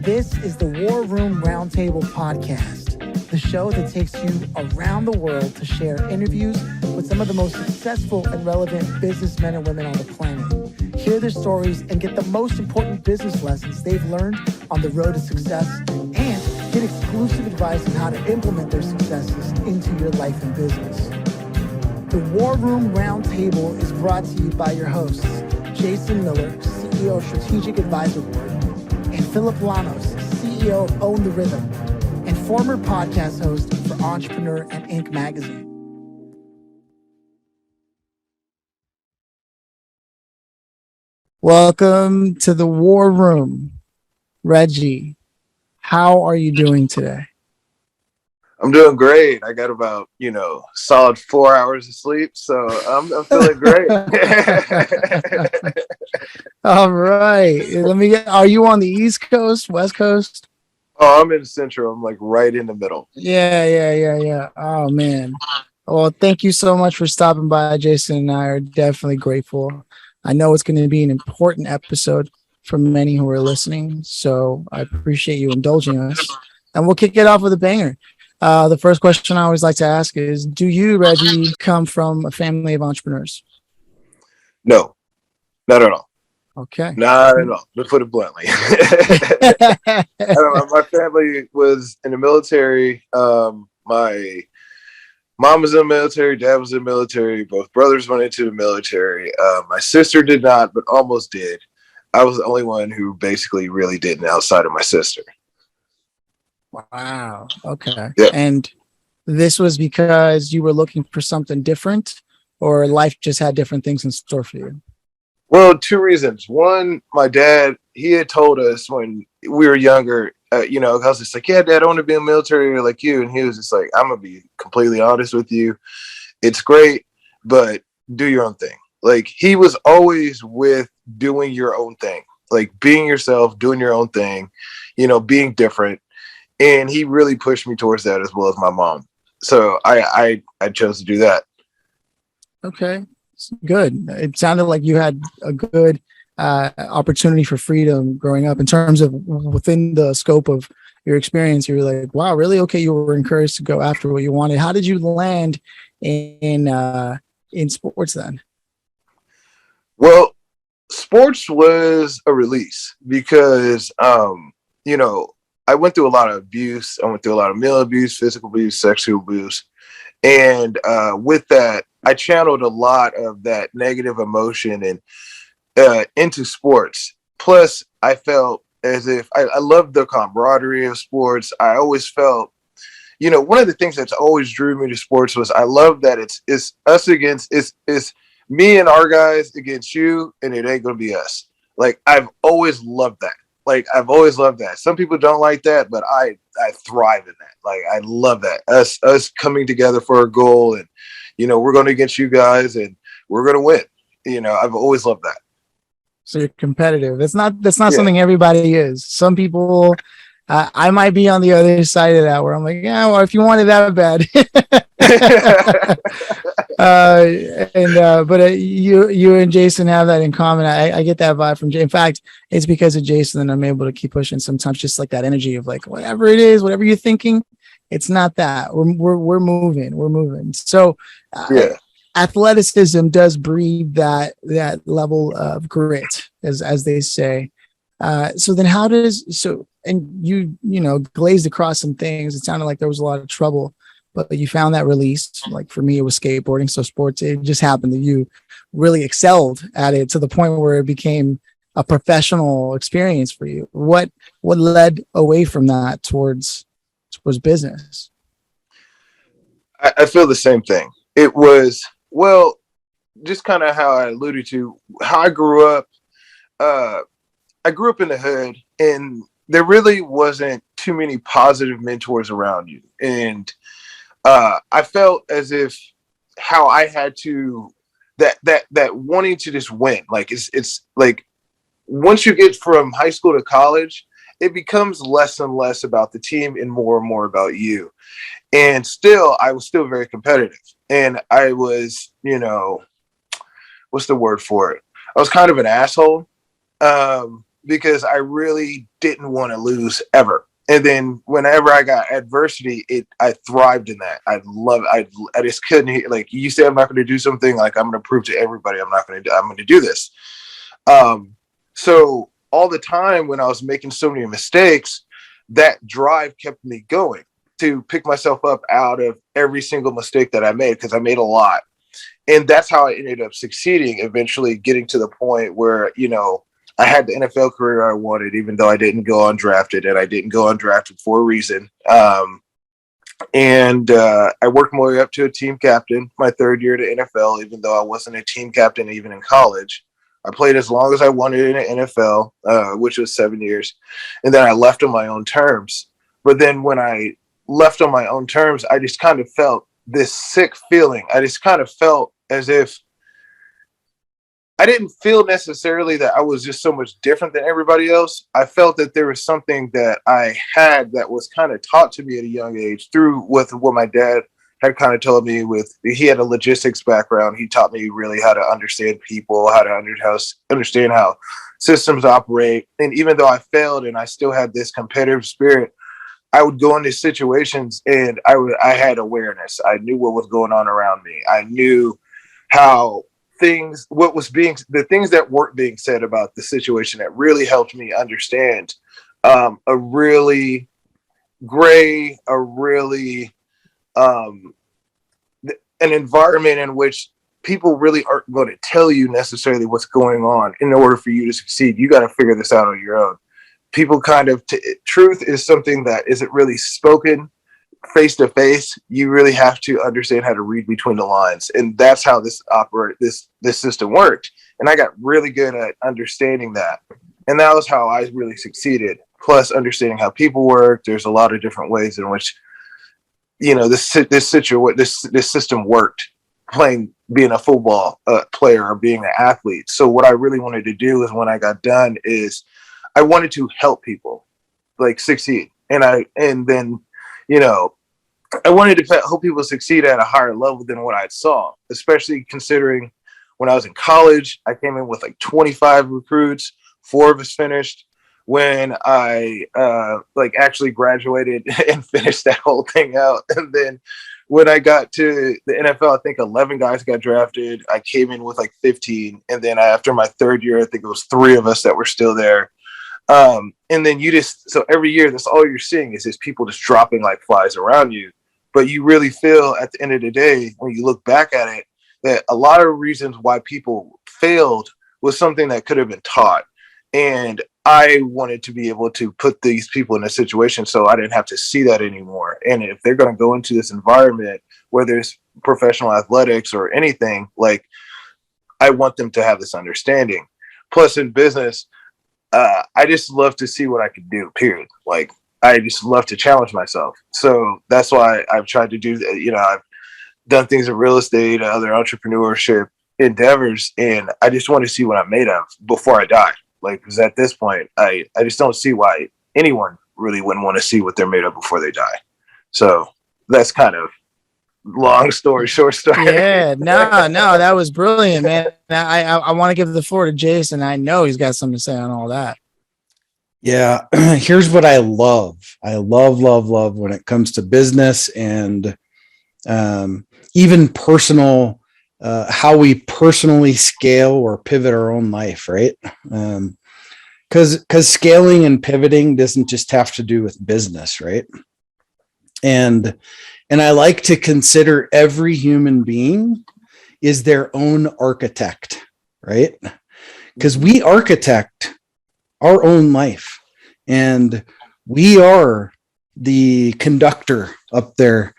This is the War Room Roundtable podcast, the show that takes you around the world to share interviews with some of the most successful and relevant businessmen and women on the planet. Hear their stories and get the most important business lessons they've learned on the road to success, and get exclusive advice on how to implement their successes into your life and business. The War Room Roundtable is brought to you by your hosts, Jason Miller, CEO of Strategic Advisor Board, and Phillip Lanos, CEO of Own the Rhythm, and former podcast host for Entrepreneur and Inc. magazine. Welcome to the War Room. Reggie, how are you doing today? I'm doing great. I got about, solid 4 hours of sleep. So I'm feeling great. All right. Are you on the East Coast, West Coast? Oh, I'm in Central. I'm like right in the middle. Yeah. Oh, man. Well, thank you so much for stopping by. Jason and I are definitely grateful. I know it's going to be an important episode for many who are listening. So I appreciate you indulging us. And we'll kick it off with a banger. The first question I always like to ask is, do you, Reggie, come from a family of entrepreneurs? No, not at all. Okay. Not at all. To put it bluntly. My family was in the military. My mom was in the military. Dad was in the military. Both brothers went into the military. My sister did not, but almost did. I was the only one who basically really didn't outside of my sister. Wow. Okay. Yeah. And this was because you were looking for something different, or life just had different things in store for you? Well, two reasons. One, my dad, he had told us when we were younger, I was just like, yeah, Dad, I want to be in the military like you. And he was just like, I'm going to be completely honest with you. It's great, but do your own thing. Like, he was always with doing your own thing, like being yourself, doing your own thing, being different. And he really pushed me towards that, as well as my mom. So I chose to do that. Okay, good. It sounded like you had a good opportunity for freedom growing up in terms of within the scope of your experience. You were like, wow, really? Okay, you were encouraged to go after what you wanted. How did you land in sports then? Well, sports was a release because, I went through a lot of abuse. I went through a lot of mental abuse, physical abuse, sexual abuse. And with that, I channeled a lot of that negative emotion and into sports. Plus, I felt as if I loved the camaraderie of sports. I always felt, one of the things that's always drew me to sports was I love that it's us against, it's me and our guys against you, and it ain't going to be us. Like, I've always loved that. Some people don't like that, but I thrive in that. Like, I love that. Us coming together for a goal, and, we're going against you guys and we're going to win. I've always loved that. So you're competitive. That's not something everybody is. Some people, I might be on the other side of that, where I'm like, yeah, well, if you want it that bad. But you and Jason have that in common. I get that vibe from Jay. In fact, it's because of Jason that I'm able to keep pushing sometimes, just like that energy of like, whatever it is, whatever you're thinking, it's not that. We're moving. So athleticism does breed that level of grit, as they say. So then and you glazed across some things. It sounded like there was a lot of trouble, but you found that release. Like for me, it was skateboarding. So sports, it just happened that you really excelled at it to the point where it became a professional experience for you. What led away from that towards business? I feel the same thing. It was, well, just kind of how I alluded to how I grew up. I grew up in the hood, and there really wasn't too many positive mentors around you. And I felt as if how I had to, that wanting to just win. Like, it's like, once you get from high school to college, it becomes less and less about the team and more about you. And still, I was still very competitive. And I was, what's the word for it? I was kind of an asshole. because I really didn't want to lose ever. And then whenever I got adversity, I thrived in that. I just couldn't, like, you say I'm not going to do something, like, I'm going to prove to everybody I'm going to do this. So all the time when I was making so many mistakes, that drive kept me going to pick myself up out of every single mistake that I made, because I made a lot. And that's how I ended up succeeding, eventually getting to the point where, I had the NFL career I wanted, even though I didn't go undrafted, and I didn't go undrafted for a reason. And I worked my way up to a team captain my third year to NFL, even though I wasn't a team captain even in college. I played as long as I wanted in the NFL, which was 7 years. And then I left on my own terms. But then when I left on my own terms, I just kind of felt this sick feeling. I just kind of felt as if I didn't feel necessarily that I was just so much different than everybody else. I felt that there was something that I had that was kind of taught to me at a young age through with what my dad had kind of told me. He had a logistics background. He taught me really how to understand people, how to understand how systems operate. And even though I failed and I still had this competitive spirit, I would go into situations and I had awareness. I knew what was going on around me. I knew how the things that weren't being said about the situation, that really helped me understand an environment in which people really aren't going to tell you necessarily what's going on. In order for you to succeed, you got to figure this out on your own. People truth is something that isn't really spoken face to face. You really have to understand how to read between the lines, and that's how this system worked. And I got really good at understanding that, and that was how I really succeeded. Plus, understanding how people work. There's a lot of different ways in which this system worked. Being a football player or being an athlete. So what I really wanted to do is, when I got done, is I wanted to help people like succeed, and then I wanted to help people succeed at a higher level than what I saw, especially considering when I was in college, I came in with like 25 recruits, 4 of us finished. When I actually graduated and finished that whole thing out. And then when I got to the NFL, I think 11 guys got drafted. I came in with like 15. And then after my third year, I think it was 3 of us that were still there. And then so every year, that's all you're seeing is just people just dropping like flies around you. But you really feel at the end of the day, when you look back at it, that a lot of reasons why people failed was something that could have been taught. And I wanted to be able to put these people in a situation so I didn't have to see that anymore. And if they're going to go into this environment, whether it's professional athletics or anything, like, I want them to have this understanding. Plus, in business, I just love to see what I can do, period. Like, I just love to challenge myself. So that's why I've tried to do, I've done things in real estate, other entrepreneurship endeavors, and I just want to see what I'm made of before I die. Like, because at this point, I just don't see why anyone really wouldn't want to see what they're made of before they die. So that's kind of long story, short story. Yeah, no, that was brilliant, man. I want to give the floor to Jason. I know he's got something to say on all that. Yeah, here's what I love. I love when it comes to business and even personal, how we personally scale or pivot our own life, right? Because scaling and pivoting doesn't just have to do with business, right? And I like to consider every human being is their own architect, right? Because we architect our own life, and we are the conductor up there.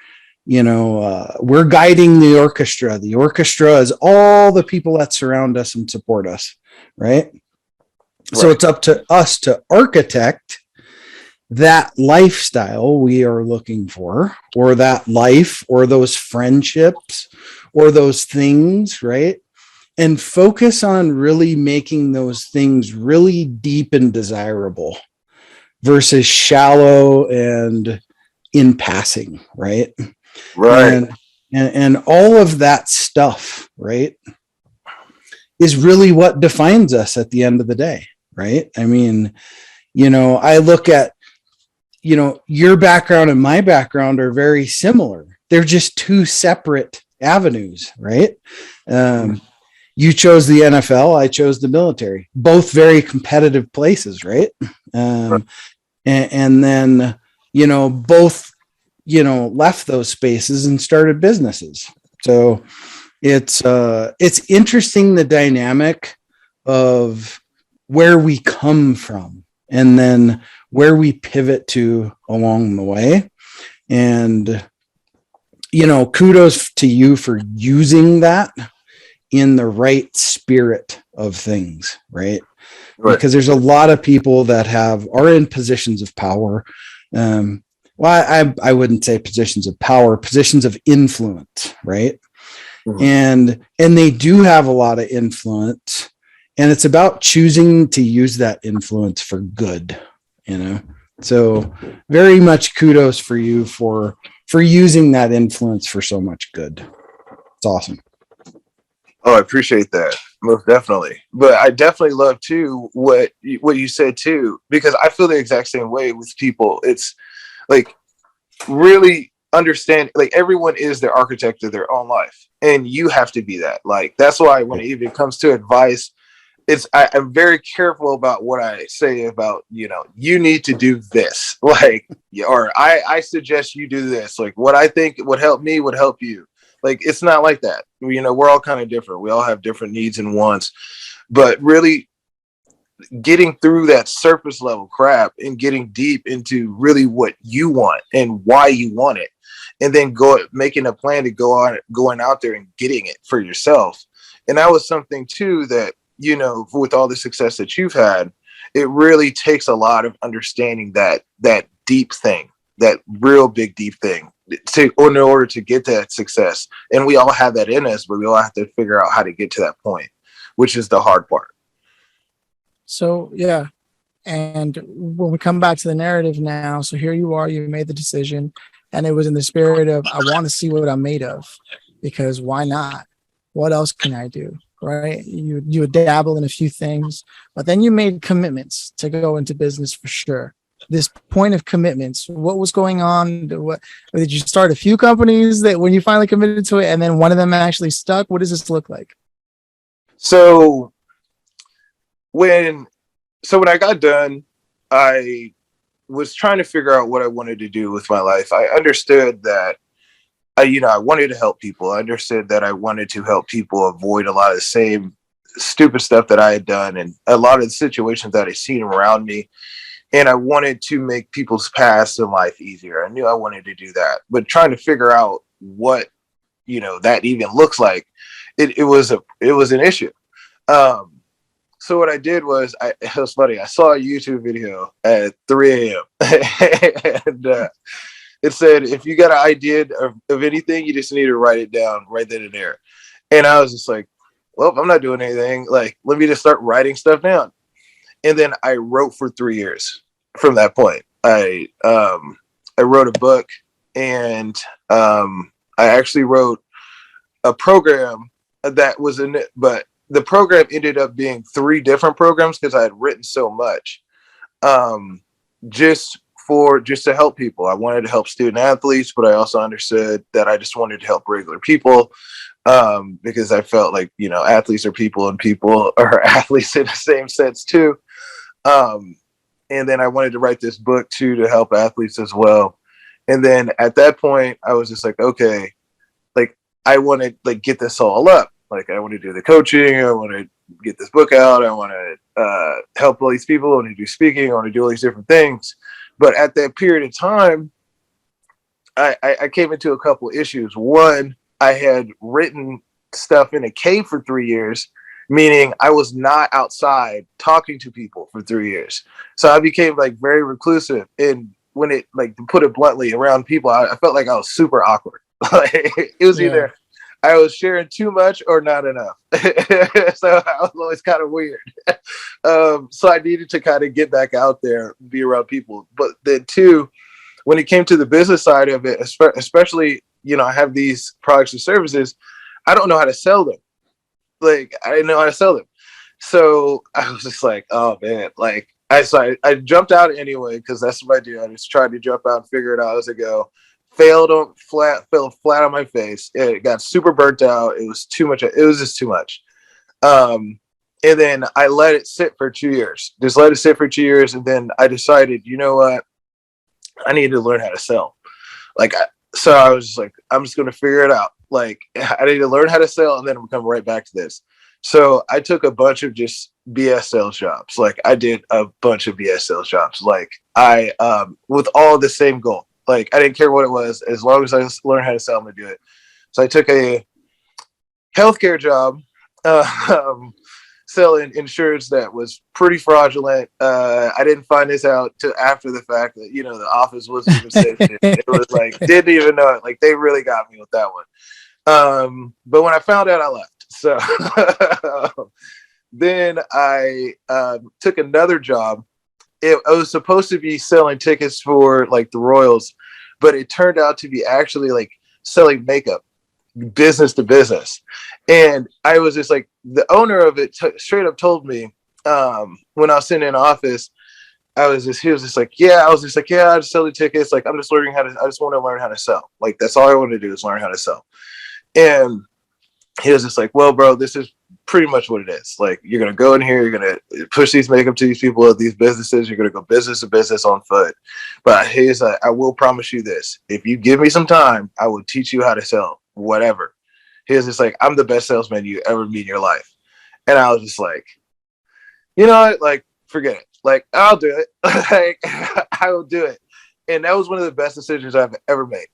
We're guiding the orchestra. The orchestra is all the people that surround us and support us, right? So it's up to us to architect that lifestyle we are looking for, or that life, or those friendships, or those things, right? And focus on really making those things really deep and desirable versus shallow and in passing, right? Right. And all of that stuff, right, is really what defines us at the end of the day, right? I mean, I look at, your background and my background are very similar. They're just two separate avenues, right? You chose the NFL, I chose the military, both very competitive places, right? And then, both, left those spaces and started businesses. So it's interesting, the dynamic of where we come from and then where we pivot to along the way. And, kudos to you for using that in the right spirit of things, right? Because there's a lot of people that are in positions of power. I wouldn't say positions of power, positions of influence, right? Mm-hmm. And they do have a lot of influence, and it's about choosing to use that influence for good, So very much kudos for you for using that influence for so much good. It's awesome. Oh, I appreciate that. Most definitely. But I definitely love too what you said too, because I feel the exact same way with people. It's like really understand, like everyone is their architect of their own life, and you have to be that. Like that's why when it even comes to advice, I'm very careful about what I say about, you need to do this, like, or I suggest you do this. Like what I think would help me would help you. Like, it's not like that. We're all kind of different. We all have different needs and wants, but really getting through that surface level crap and getting deep into really what you want and why you want it. And then making a plan to going out there and getting it for yourself. And that was something too that, with all the success that you've had, it really takes a lot of understanding that deep thing, that real big, deep thing in order to get that success. And we all have that in us, but we all have to figure out how to get to that point, which is the hard part. So, yeah. And when we come back to the narrative now, so here you are, you made the decision, and it was in the spirit of, I want to see what I'm made of, because why not? What else can I do? Right? You dabble in a few things, but then you made commitments to go into business for sure. This point of commitments, what was going on? What did you start a few companies that when you finally committed to it and then one of them actually stuck? What does this look like? So when I got done, I was trying to figure out what I wanted to do with my life. I understood that I wanted to help people. I understood that I wanted to help people avoid a lot of the same stupid stuff that I had done and a lot of the situations that I'd seen around me. And I wanted to make people's paths in life easier. I knew I wanted to do that, but trying to figure out what, that even looks like, it was an issue. So what I did was, it was funny. I saw a YouTube video at 3 a.m. and it said, if you got an idea of anything, you just need to write it down right then and there. And I was just like, well, I'm not doing anything. Like, let me just start writing stuff down. And then I wrote for 3 years from that point. I wrote a book, and I actually wrote a program that was in it, but the program ended up being 3 different programs because I had written so much. Just to help people. I wanted to help student athletes, but I also understood that I just wanted to help regular people, because I felt like, athletes are people and people are athletes in the same sense too. And then I wanted to write this book too, to help athletes as well. And then at that point I was just like, okay, like I want to like get this all up. Like I want to do the coaching. I want to get this book out. I want to help all these people. I want to do speaking. I want to do all these different things. But at that period of time, I came into a couple of issues. One, I had written stuff in a cave for 3 years, meaning I was not outside talking to people for 3 years. So I became like very reclusive. And when it, like, to put it bluntly, around people, I felt like I was super awkward. It was either I was sharing too much or not enough. So I was always kind of weird. So I needed to kind of get back out there, be around people. But then too, when it came to the business side of it, especially, I have these products and services, I don't know how to sell them. Like, I didn't know how to sell them. So I was just like, oh man, like I jumped out anyway because that's what I do. I just tried to jump out and figure it out as I go. Fell flat on my face. It got super burnt out. It was too much. It was just too much. And then I let it sit for 2 years. Just let it sit for 2 years, and then I decided, you know what, I need to learn how to sell. So I was just like, I'm just going to figure it out. Like, I need to learn how to sell, and then we'll come right back to this. So I took a bunch of just BS sales jobs. Like, I did a bunch of BS sales jobs. Like, with all the same goal. Like, I didn't care what it was. As long as I learned how to sell, I'm going to do it. So I took a healthcare job, selling insurance that was pretty fraudulent. I didn't find this out till after the fact that, the office wasn't even safe. It was like, didn't even know it. Like, they really got me with that one. But when I found out, I left. So then I took another job. I was supposed to be selling tickets for like the Royals, but it turned out to be actually like selling makeup, business to business. And I was just like, the owner of it straight up told me, when I was sitting in the office, he was just like, yeah, I just sell the tickets. Like, I just want to learn how to sell. Like, that's all I want to do is learn how to sell. And he was just like, well, bro, this is pretty much what it is. Like, you're going to go in here, you're going to push these makeup to these people at these businesses. You're going to go business to business on foot. But he's like, I will promise you this. If you give me some time, I will teach you how to sell whatever. He was just like, I'm the best salesman you ever meet in your life. And I was just like, you know what? Like, forget it. Like, I'll do it. Like, I will do it. And that was one of the best decisions I've ever made.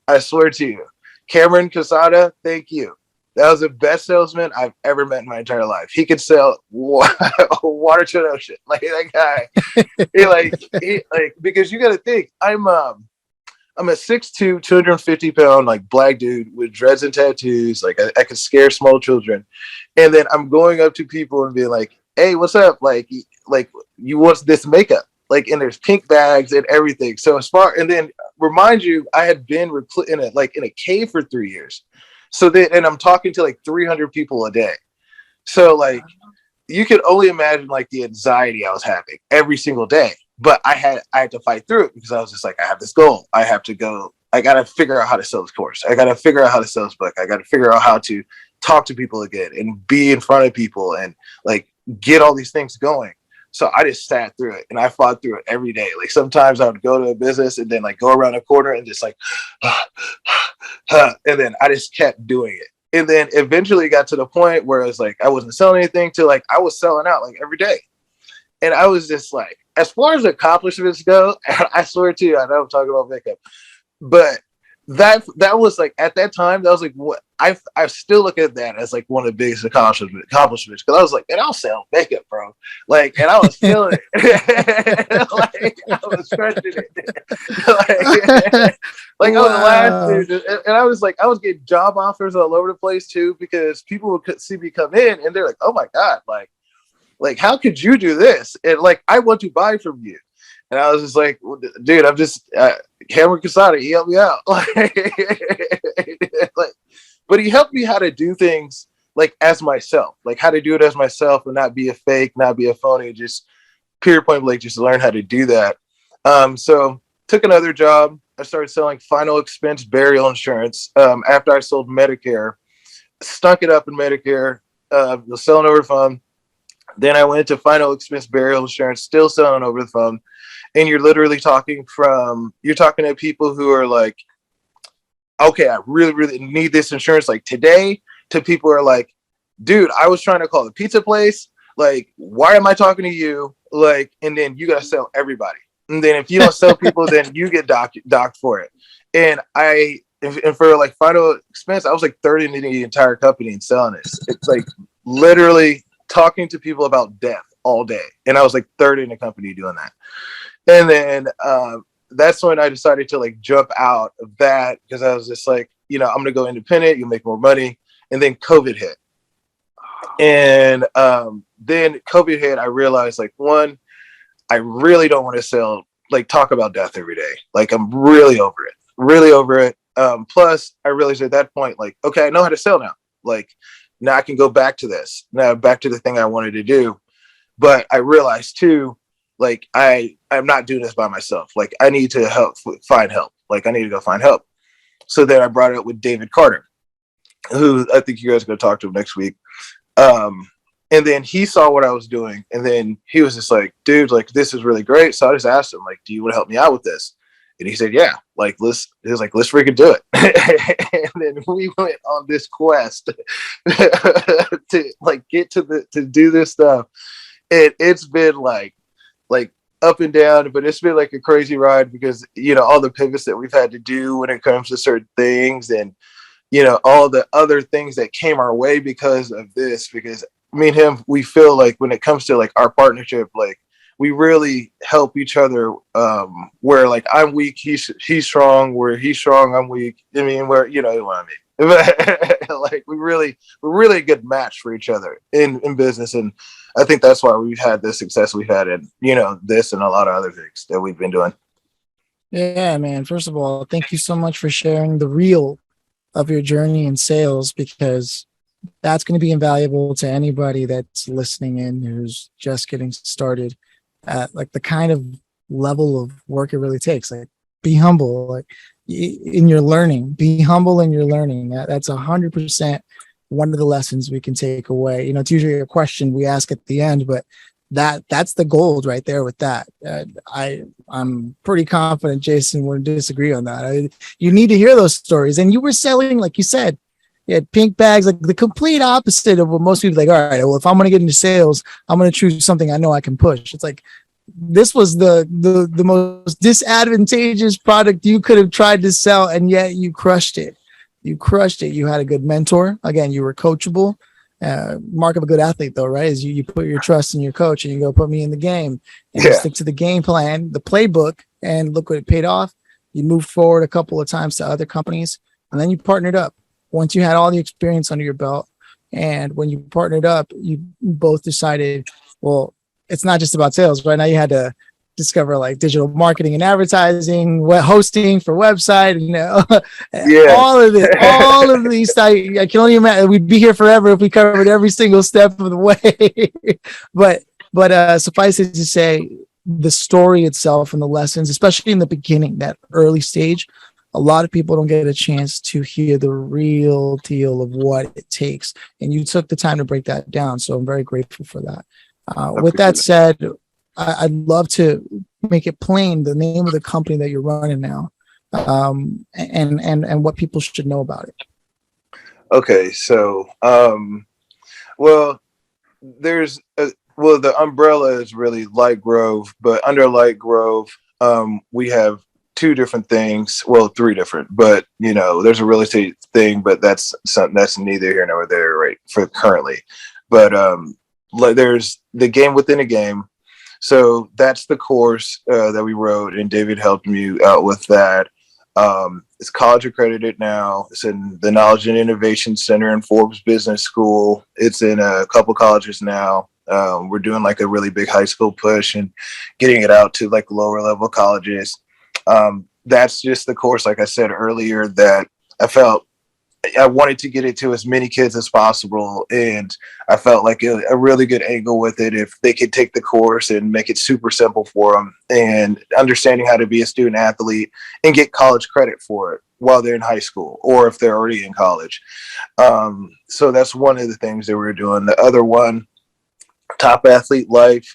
I swear to you. Cameron Casada, thank you. That was the best salesman I've ever met in my entire life. He could sell water to an ocean. Like, that guy, because you got to think, I'm a 6'2", 250-pound like black dude with dreads and tattoos. Like, I could scare small children, and then I'm going up to people and being like, "Hey, what's up? Like you want this makeup? Like, and there's pink bags and everything." So and then remind you, I had been in a cave for 3 years. So then, and I'm talking to like 300 people a day. So like, you could only imagine like the anxiety I was having every single day. But I had to fight through it because I was just like, I have this goal. I have to go. I got to figure out how to sell this course. I got to figure out how to sell this book. I got to figure out how to talk to people again and be in front of people and like get all these things going. So I just sat through it and I fought through it every day. Like, sometimes I would go to a business and then like go around a corner and just like, and then I just kept doing it. And then eventually it got to the point where it was like, I wasn't selling anything till like I was selling out like every day. And I was just like, as far as accomplishments go, I swear to you, I know I'm talking about makeup, but that was like, at that time, that was like, what I still look at that as like one of the biggest accomplishments, because I was like, man, I'll sell makeup, bro. Like, and I was feeling it. Like, I was crushing it. like wow. I was the last dude, and I was like, I was getting job offers all over the place too, because people would see me come in and they're like, oh my God, like, how could you do this? And like, I want to buy from you. And I was just like, dude, I'm just Cameron Casada. He helped me out. But he helped me how to do things like as myself, like how to do it as myself and not be a fake, not be a phony, just period point blank, just learn how to do that. So took another job. I started selling final expense burial insurance. After I sold Medicare, stunk it up in Medicare, was selling over the phone. Then I went to final expense burial insurance, still selling over the phone. And you're literally talking to people who are like, okay, I really, really need this insurance like today, to people who are like, dude, I was trying to call the pizza place. Like, why am I talking to you? Like, and then you got to sell everybody. And then if you don't sell people, then you get docked for it. And for like final expense, I was like third in the entire company and selling it. It's like literally talking to people about death all day. And I was like third in the company doing that. And then that's when I decided to like jump out of that, because I was just like, I'm going to go independent. You'll make more money. And then COVID hit. And then COVID hit. I realized, like, one, I really don't want to talk about death every day. Like, I'm really over it. Plus, I realized at that point, like, okay, I know how to sell now. Like, now I can go back to this, now back to the thing I wanted to do. But I realized too, like I'm not doing this by myself. Like I need to find help. Like I need to go find help. So then I brought it up with David Carter, who I think you guys are going to talk to him next week. And then he saw what I was doing, and then he was just like, dude, like, this is really great. So I just asked him, like, do you want to help me out with this? And he said, yeah, like, let's freaking do it. And then we went on this quest to like get to do this stuff. And it's been like up and down, but it's been like a crazy ride because, you know, all the pivots that we've had to do when it comes to certain things, and, you know, all the other things that came our way because of this, because me and him, we feel like when it comes to like our partnership, like we really help each other, where like I'm weak, he's strong, where he's strong, I'm weak. I mean, where, you know what I mean? Like we're really a good match for each other in business. And I think that's why we've had the success we've had in, you know, this and a lot of other things that we've been doing. Yeah, man. First of all, thank you so much for sharing the real of your journey in sales, because that's going to be invaluable to anybody that's listening in who's just getting started at like the kind of level of work it really takes. Like, be humble, like in your learning, be humble in your learning. That's 100% one of the lessons we can take away. You know, it's usually a question we ask at the end, but that's the gold right there with that. I'm pretty confident Jason wouldn't disagree on that. You need to hear those stories. And you were selling, like you said, you had pink bags, like the complete opposite of what most people like. All right, well, if I'm going to get into sales, I'm going to choose something I know I can push. It's like, this was the most disadvantageous product you could have tried to sell, and yet you crushed it. You crushed it. You had a good mentor. Again, you were coachable. Mark of a good athlete, though, right? Is you put your trust in your coach, and you go, put me in the game, and you stick to the game plan, the playbook, and look what it paid off. You moved forward a couple of times to other companies, and then you partnered up. Once you had all the experience under your belt, and when you partnered up, you both decided, well, it's not just about sales. Right now, you had to discover like digital marketing and advertising, hosting for website, you know, all of it, all of these. I can only imagine we'd be here forever if we covered every single step of the way. but suffice it to say, the story itself and the lessons, especially in the beginning, that early stage, a lot of people don't get a chance to hear the real deal of what it takes. And you took the time to break that down. So I'm very grateful for that. With that said, I'd love to make it plain, the name of the company that you're running now, and what people should know about it. Okay. So, well, the umbrella is really Light Grove, but under Light Grove, we have two different things. Well, three different, but you know, there's a real estate thing, but that's neither here nor there, right? For currently, but like there's the game within a game. So that's the course that we wrote, and David helped me out with that. It's college accredited now. It's in the Knowledge and Innovation Center in Forbes Business School. It's in a couple colleges now. We're doing like a really big high school push and getting it out to like lower level colleges. That's just the course, like I said earlier, that I felt I wanted to get it to as many kids as possible. And I felt like a really good angle with it, if they could take the course and make it super simple for them, and understanding how to be a student athlete and get college credit for it while they're in high school, or if they're already in college. So that's one of the things that we're doing. The other one, Top Athlete Life,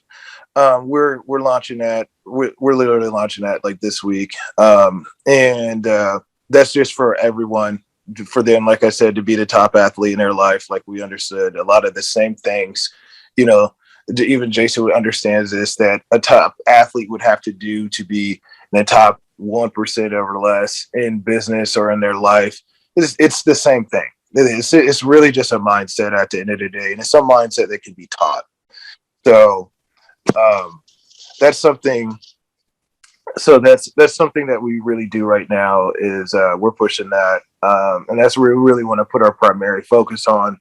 we're launching that. We're literally launching that like this week. And that's just for everyone, for them, like I said, to be the top athlete in their life. Like we understood a lot of the same things, you know, even Jason understands this, that a top athlete would have to do to be in the top 1% or less in business or in their life. It's the same thing. It's really just a mindset at the end of the day. And it's some mindset that can be taught. So that's something. So that's something that we really do right now, is we're pushing that. And that's where we really want to put our primary focus on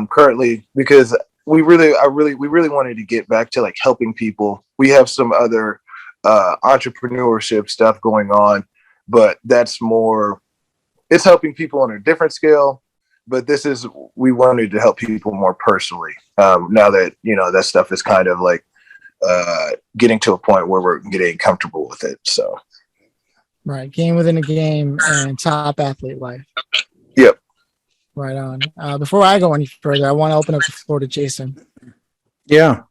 currently, because we really wanted to get back to like helping people. We have some other entrepreneurship stuff going on, but that's more, it's helping people on a different scale. but we wanted to help people more personally. Now that, that stuff is kind of like getting to a point where we're getting comfortable with it. So. Right. Game within a game and top athlete life. Yep. Right on. Before I go any further, I want to open up the floor to Jason. Yeah.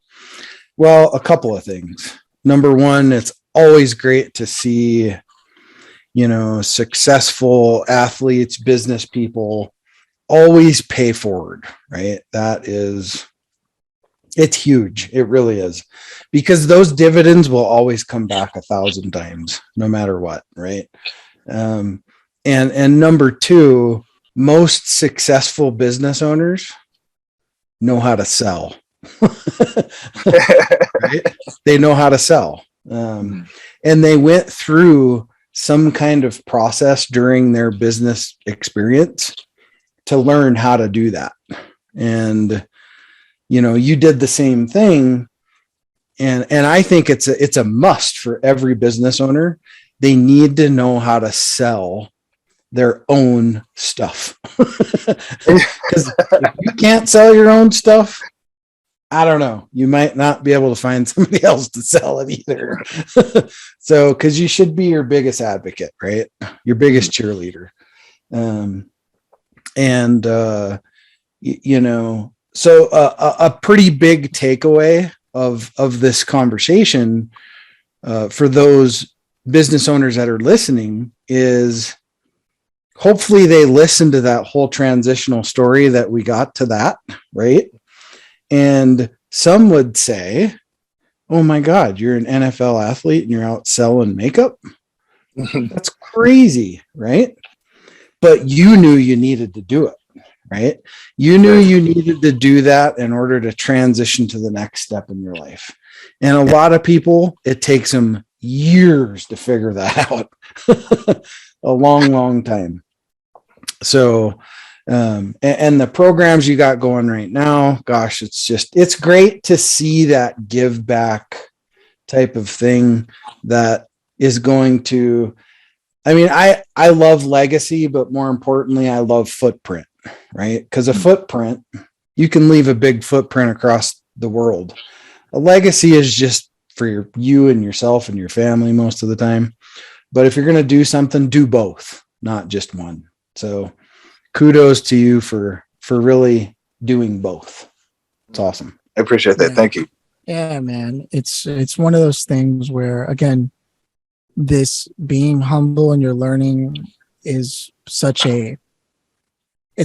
Well, a couple of things. Number one, it's always great to see, successful athletes, business people always pay forward, right? It's huge. It really is, because those dividends will always come back 1,000 times, no matter what. Right. And number two, most successful business owners know how to sell. Right? They know how to sell. And they went through some kind of process during their business experience to learn how to do that. And, you did the same thing. And I think it's a must for every business owner. They need to know how to sell their own stuff. Because if you can't sell your own stuff, I don't know, you might not be able to find somebody else to sell it either. So, because you should be your biggest advocate, right? Your biggest cheerleader. So a pretty big takeaway of this conversation for those business owners that are listening is hopefully they listen to that whole transitional story that we got to that, right? And some would say, oh my God, you're an NFL athlete and you're out selling makeup? That's crazy, right? But you knew you needed to do it, right? You knew you needed to do that in order to transition to the next step in your life. And a lot of people, it takes them years to figure that out. A long, long time. So, and the programs you got going right now, gosh, it's great to see that give back type of thing that is going to, I love legacy, but more importantly, I love footprint, right? Because a footprint, you can leave a big footprint across the world. A legacy is just for you and yourself and your family most of the time. But if you're going to do something, do both, not just one. So kudos to you for really doing both. It's awesome. I appreciate that. Yeah. Thank you. Yeah, man. It's one of those things where, again, this being humble and your learning is it's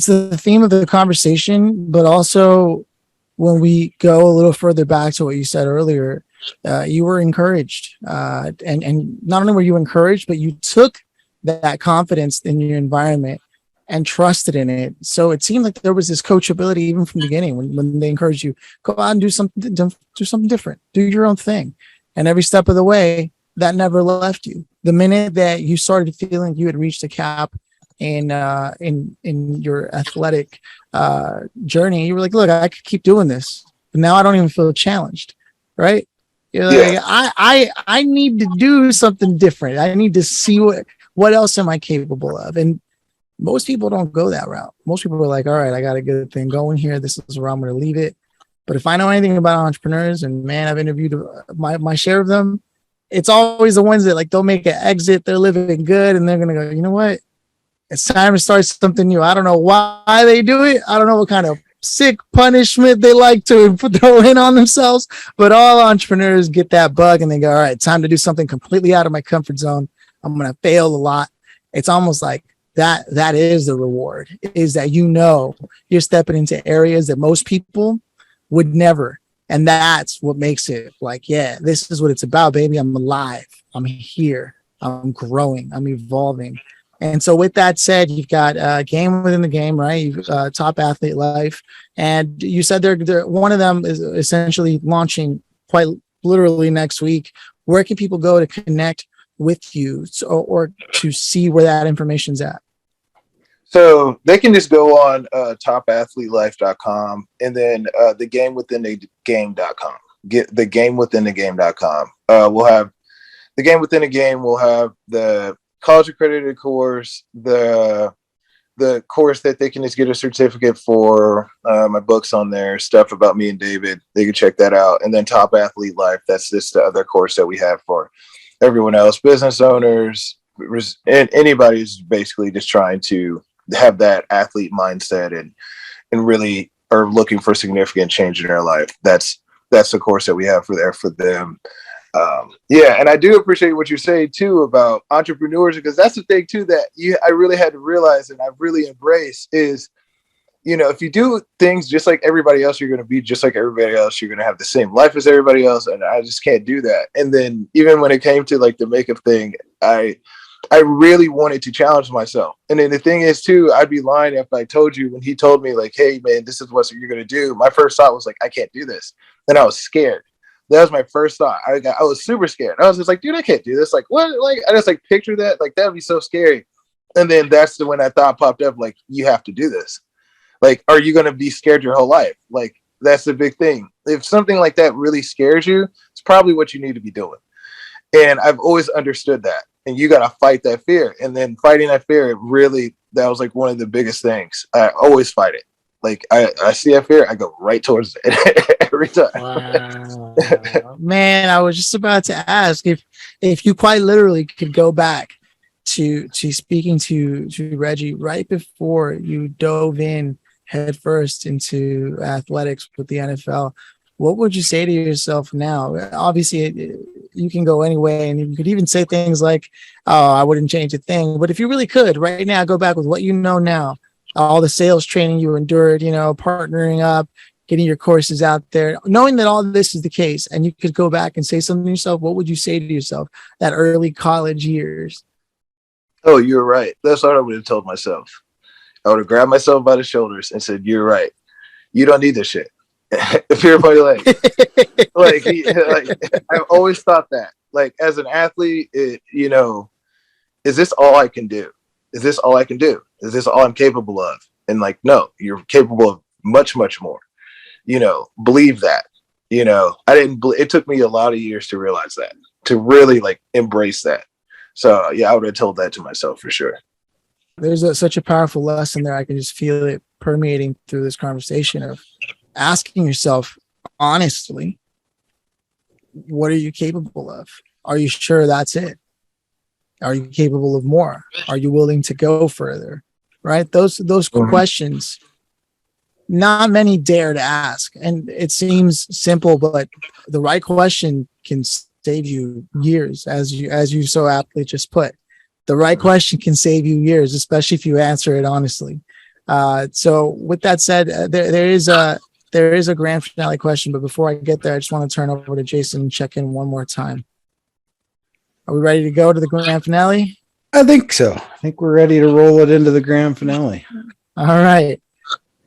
the theme of the conversation, but also when we go a little further back to what you said earlier, you were encouraged, and not only were you encouraged, but you took that confidence in your environment and trusted in it. So it seemed like there was this coachability even from the beginning when they encouraged you, go out and do something different, do your own thing. And every step of the way, that never left you. The minute that you started feeling you had reached a cap in your athletic journey, you were like, look, I could keep doing this, but now I don't even feel challenged, right? You're like, I need to do something different. I need to see what else am I capable of. And most people don't go that route. Most people are like, all right, I got a good thing going here. This is where I'm going to leave it. But if I know anything about entrepreneurs, and man, I've interviewed my share of them, it's always the ones that like they'll make an exit, they're living good, and they're going to go, you know what? It's time to start something new. I don't know why they do it. I don't know what kind of sick punishment they like to throw in on themselves, but all entrepreneurs get that bug and they go, all right, time to do something completely out of my comfort zone. I'm going to fail a lot. It's almost like that is the reward, is that you're stepping into areas that most people would never. And that's what makes it like, yeah, this is what it's about, baby. I'm alive. I'm here. I'm growing. I'm evolving. And so with that said, you've got a game within the game, right? You've Top Athlete Life. And you said they're one of them is essentially launching quite literally next week. Where can people go to connect with you or to see where that information's at? So they can just go on topathletelife.com and then thegamewithinthegame.com. Get thegamewithinthegame.com. We'll have the game within a game. We'll have the college accredited course, the the course that they can just get a certificate for. My book's on there, stuff about me and David. They can check that out. And then Top Athlete Life. That's just the other course that we have for everyone else, business owners, and anybody who's basically just trying to have that athlete mindset and really are looking for significant change in their life. That's the course that we have for them. And I do appreciate what you're saying too about entrepreneurs, because that's the thing too that I really had to realize and I really embrace is, if you do things just like everybody else, you're going to be just like everybody else. You're going to have the same life as everybody else. And I just can't do that. And then even when it came to like the makeup thing, I really wanted to challenge myself. And then the thing is too, I'd be lying if I told you when he told me like, hey man, this is what you're going to do. My first thought was like, I can't do this. And I was scared. That was my first thought. I was super scared. I was just like, dude, I can't do this. Like, what? Like, I just like picture that. Like, that'd be so scary. And then that's when that thought popped up. Like, you have to do this. Like, are you going to be scared your whole life? Like, that's the big thing. If something like that really scares you, it's probably what you need to be doing. And I've always understood that. And you got to fight that fear. And then fighting that fear, that was like one of the biggest things. I always fight it. Like I see that fear, I go right towards it every time. Wow. Man, I was just about to ask if you quite literally could go back to speaking to Reggie right before you dove in headfirst into athletics with the NFL. What would you say to yourself now? Obviously, you can go any way, and you could even say things like, "Oh, I wouldn't change a thing." But if you really could, right now, go back with what you know now. All the sales training you endured, partnering up, getting your courses out there, knowing that all this is the case, and you could go back and say something to yourself, what would you say to yourself that early college years? Oh, you're right. That's what I would have told myself. I would have grabbed myself by the shoulders and said, you're right. You don't need this shit. If you're like, I've always thought that, like, as an athlete, is this all I can do? Is this all I can do? Is this all I'm capable of? And like, no, you're capable of much, much more. Believe that. It took me a lot of years to realize that, to really like embrace that. So yeah, I would have told that to myself for sure. There's such a powerful lesson there. I can just feel it permeating through this conversation of asking yourself honestly, what are you capable of? Are you sure that's it? Are you capable of more? Are you willing to go further? Right? Those questions, not many dare to ask. And it seems simple, but the right question can save you years, as you so aptly just put. The right question can save you years, especially if you answer it honestly. So with that said, there is a grand finale question, but before I get there, I just want to turn over to Jason and check in one more time. Are we ready to go to the grand finale? I think so. I think we're ready to roll it into the grand finale. All right.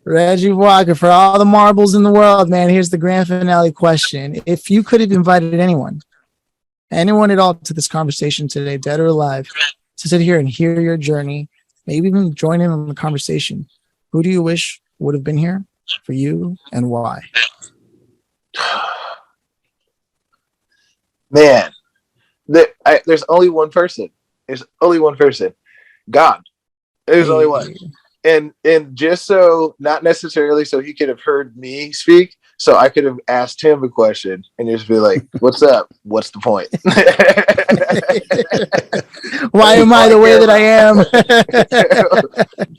Reggie Walker, for all the marbles in the world, man, here's the grand finale question. If you could have invited anyone at all to this conversation today, dead or alive, to sit here and hear your journey, maybe even join in on the conversation, who do you wish would have been here for you and why? Man, there's only one person. There's only one person. God. There's only one. And just so, not necessarily so he could have heard me speak, so I could have asked him a question and just be like, what's up? What's the point? Why am I the way that I am?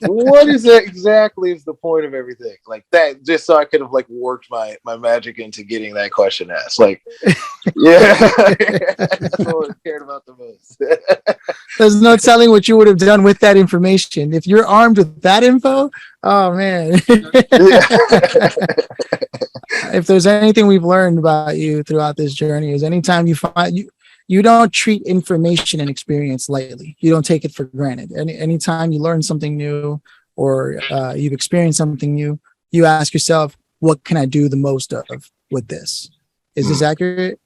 What is that exactly is the point of everything? Like that, just so I could have like worked my magic into getting that question asked. Like, yeah, that's what I cared about the most. There's no telling what you would have done with that information. If you're armed with that info, oh man. If there's anything we've learned about you throughout this journey is anytime you find you don't treat information and experience lightly. You don't take it for granted. Anytime you learn something new or you've experienced something new, you ask yourself, what can I do the most of with this? Is this accurate?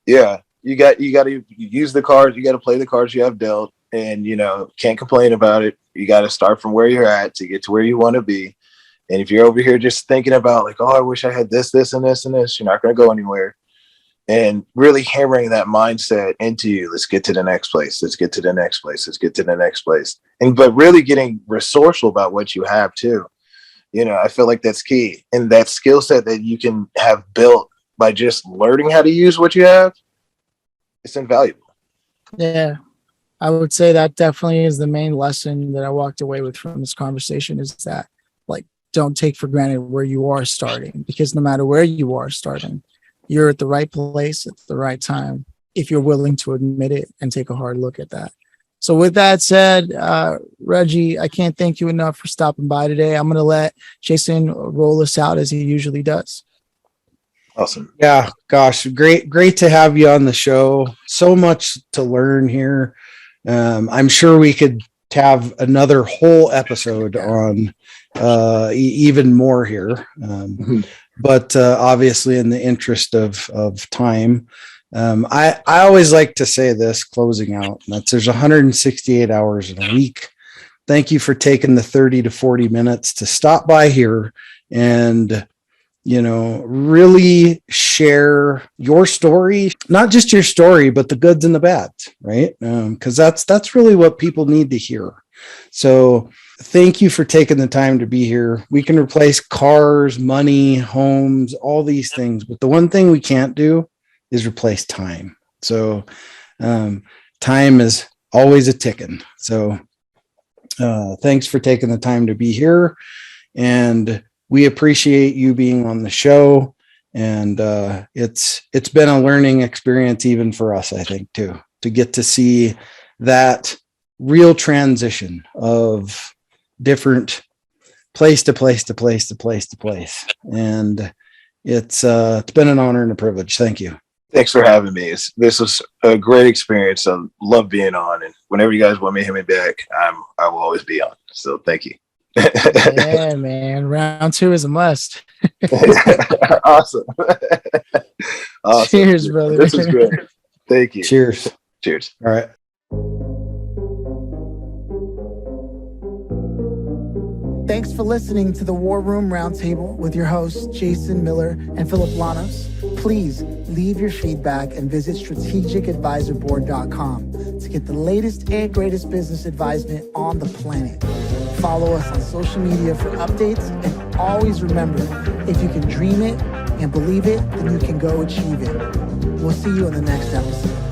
Yeah. You got to use the cards. You got to play the cards you have dealt, and can't complain about it. You got to start from where you're at to get to where you want to be. And if you're over here just thinking about like, oh, I wish I had this, this, and this, and this, you're not going to go anywhere. and really hammering that mindset into you. Let's get to the next place. Let's get to the next place. Let's get to the next place. But really getting resourceful about what you have too. I feel like that's key. And that skill set that you can have built by just learning how to use what you have, it's invaluable. Yeah. I would say that definitely is the main lesson that I walked away with from this conversation, is that, like, don't take for granted where you are starting, because no matter where you are starting, you're at the right place at the right time, if you're willing to admit it and take a hard look at that. So with that said, Reggie, I can't thank you enough for stopping by today. I'm going to let Jason roll us out as he usually does. Awesome. Yeah, gosh, great to have you on the show. So much to learn here. I'm sure we could have another whole episode on even more here. But obviously, in the interest of time, I always like to say this closing out, and that's there's 168 hours in a week. Thank you for taking the 30 to 40 minutes to stop by here and, really share your story, not just your story, but the goods and the bads, right? Because that's really what people need to hear. So thank you for taking the time to be here. We can replace cars, money, homes, all these things, but the one thing we can't do is replace time. So time is always a ticking. So thanks for taking the time to be here, and we appreciate you being on the show. And it's been a learning experience even for us, I think, too, to get to see that real transition of different place to place to place to place to place. And it's been an honor and a privilege. Thank you. Thanks for having me. This was a great experience. I love being on, and whenever you guys want me to hit me back, I will always be on. So thank you. Yeah, man. Round 2 is a must. Awesome. Cheers, brother. This is great. Thank you. Cheers. Cheers. All right. Thanks for listening to the War Room Roundtable with your hosts, Jason Miller and Phillip Lanos. Please leave your feedback and visit strategicadvisorboard.com to get the latest and greatest business advisement on the planet. Follow us on social media for updates, and always remember, if you can dream it and believe it, then you can go achieve it. We'll see you in the next episode.